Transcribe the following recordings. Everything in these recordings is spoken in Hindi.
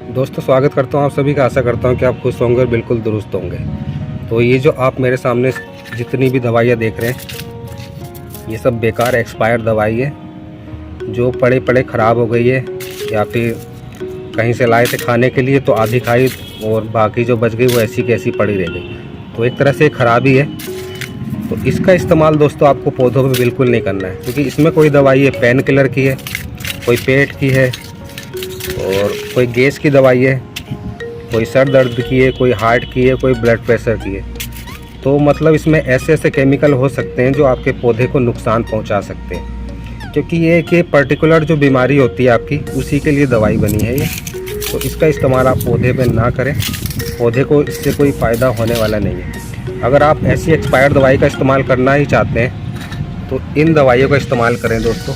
दोस्तों स्वागत करता हूँ आप सभी का। आशा करता हूँ कि आप खुश होंगे और बिल्कुल दुरुस्त होंगे। तो ये जो आप मेरे सामने जितनी भी दवाइयाँ देख रहे हैं, ये सब बेकार एक्सपायर दवाई है जो पड़े पड़े ख़राब हो गई है, या फिर कहीं से लाए थे खाने के लिए तो आधी खाई और बाकी जो बच गई वो ऐसी की ऐसी पड़ी रह गई। तो एक तरह से ख़राबी है। तो इसका इस्तेमाल दोस्तों आपको पौधों में बिल्कुल नहीं करना है, क्योंकि इसमें कोई दवाई है पेन किलर की है, कोई पेट की है और कोई गैस की दवाई है, कोई सर दर्द की है, कोई हार्ट की है, कोई ब्लड प्रेशर की है। तो मतलब इसमें ऐसे ऐसे केमिकल हो सकते हैं जो आपके पौधे को नुकसान पहुंचा सकते हैं, क्योंकि ये कि पर्टिकुलर जो बीमारी होती है आपकी उसी के लिए दवाई बनी है ये। तो इसका इस्तेमाल आप पौधे पे ना करें, पौधे को इससे कोई फ़ायदा होने वाला नहीं है। अगर आप ऐसी एक्सपायर्ड दवाई का इस्तेमाल करना ही चाहते हैं तो इन दवाइयों का इस्तेमाल करें दोस्तों।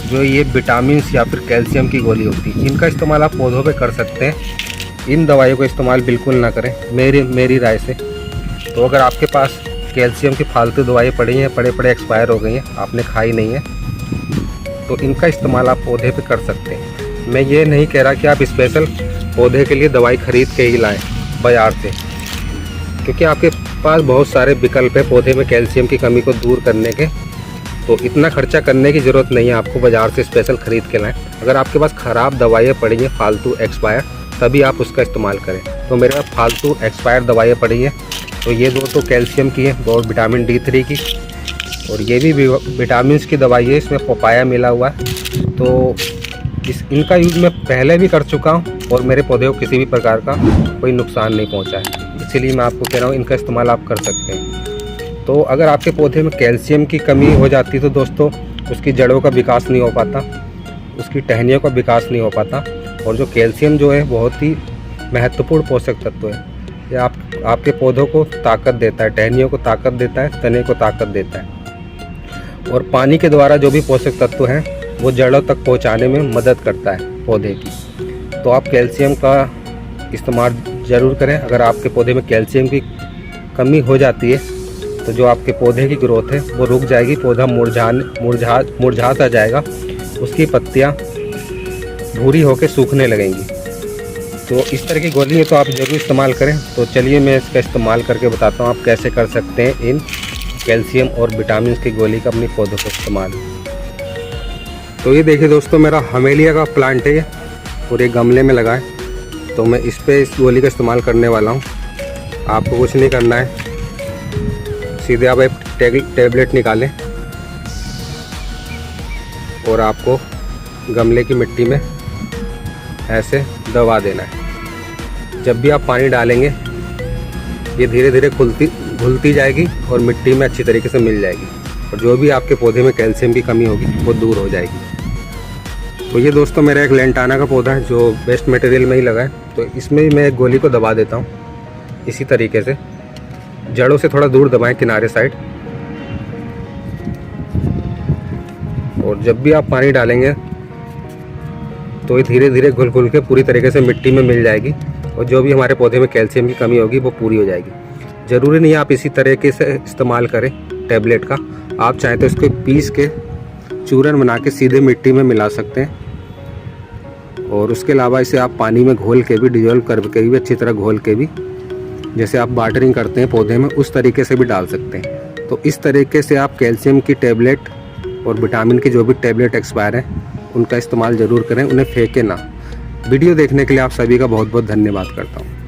जो ये विटामिन्स या फिर कैल्शियम की गोली होती है, इनका इस्तेमाल आप पौधों पे कर सकते हैं। इन दवाइयों का इस्तेमाल बिल्कुल ना करें मेरी राय से। तो अगर आपके पास कैल्शियम की फालतू दवाइयाँ पड़ी हैं, पड़े पड़े एक्सपायर हो गई हैं, आपने खाई नहीं है, तो इनका इस्तेमाल आप पौधे पे कर सकते हैं। मैं ये नहीं कह रहा कि आप स्पेशल पौधे के लिए दवाई ख़रीद के ही लाएँ बाज़ार से, क्योंकि आपके पास बहुत सारे विकल्प है पौधे में कैल्शियम की कमी को दूर करने के। तो इतना खर्चा करने की ज़रूरत नहीं है आपको बाज़ार से स्पेशल ख़रीद के लाएं। अगर आपके पास ख़राब दवाइयाँ पड़ी हैं फालतू एक्सपायर, तभी आप उसका इस्तेमाल करें। तो मेरे पास फालतू एक्सपायर दवाइयाँ पड़ी हैं, तो ये दो तो कैल्शियम की है और विटामिन D3 की, और ये भी विटामिन की दवाई है, इसमें पपाया मिला हुआ है। तो इनका यूज़ मैं पहले भी कर चुका हूँ और मेरे पौधे को किसी भी प्रकार का कोई नुकसान नहीं पहुँचा है। इसीलिए मैं आपको कह रहा हूँ इनका इस्तेमाल आप कर सकते हैं। तो अगर आपके पौधे में कैल्शियम की कमी हो जाती है तो दोस्तों उसकी जड़ों का विकास नहीं हो पाता, उसकी टहनियों का विकास नहीं हो पाता। और जो कैल्शियम जो है बहुत ही महत्वपूर्ण पोषक तत्व है। ये आपके पौधों को ताकत देता है, टहनियों को ताकत देता है, तने को ताकत देता है, और पानी के द्वारा जो भी पोषक तत्व हैं वो जड़ों तक पहुँचाने में मदद करता है पौधे की। तो आप कैल्शियम का इस्तेमाल ज़रूर करें। अगर आपके पौधे में कैल्शियम की कमी हो जाती है तो जो आपके पौधे की ग्रोथ है वो रुक जाएगी, पौधा मुरझा सा जाएगा, उसकी पत्तियां भूरी होकर सूखने लगेंगी। तो इस तरह की गोलियाँ तो आप ज़रूर इस्तेमाल करें। तो चलिए मैं इसका इस्तेमाल करके बताता हूँ आप कैसे कर सकते हैं इन कैल्शियम और विटामिन की गोली का अपने पौधों को इस्तेमाल। तो ये देखिए दोस्तों, मेरा हमेलिया का प्लांट है और एक गमले में लगा है। तो मैं इस गोली का इस्तेमाल करने वाला हूँ। आपको कुछ नहीं करना है, सीधे आप एक टेबलेट निकालें और आपको गमले की मिट्टी में ऐसे दबा देना है। जब भी आप पानी डालेंगे ये धीरे धीरे घुलती जाएगी और मिट्टी में अच्छी तरीके से मिल जाएगी, और जो भी आपके पौधे में कैल्शियम की कमी होगी वो दूर हो जाएगी। तो ये दोस्तों मेरा एक लेंटाना का पौधा है जो वेस्ट मटेरियल में ही लगा है। तो इसमें मैं एक गोली को दबा देता हूँ इसी तरीके से, जड़ों से थोड़ा दूर दबाएं किनारे साइड। और जब भी आप पानी डालेंगे तो ये धीरे धीरे घुल के पूरी तरीके से मिट्टी में मिल जाएगी, और जो भी हमारे पौधे में कैल्शियम की कमी होगी वो पूरी हो जाएगी। ज़रूरी नहीं आप इसी तरीके से इस्तेमाल करें टैबलेट का, आप चाहें तो इसको पीस के चूरन बना के सीधे मिट्टी में मिला सकते हैं। और उसके अलावा इसे आप पानी में घोल के भी, डिजोल्व करके भी, अच्छी तरह घोल के भी, जैसे आप वाटरिंग करते हैं पौधे में उस तरीके से भी डाल सकते हैं। तो इस तरीके से आप कैल्शियम की टैबलेट और विटामिन की जो भी टैबलेट एक्सपायर हैं उनका इस्तेमाल ज़रूर करें, उन्हें फेंकें ना। वीडियो देखने के लिए आप सभी का बहुत बहुत धन्यवाद करता हूँ।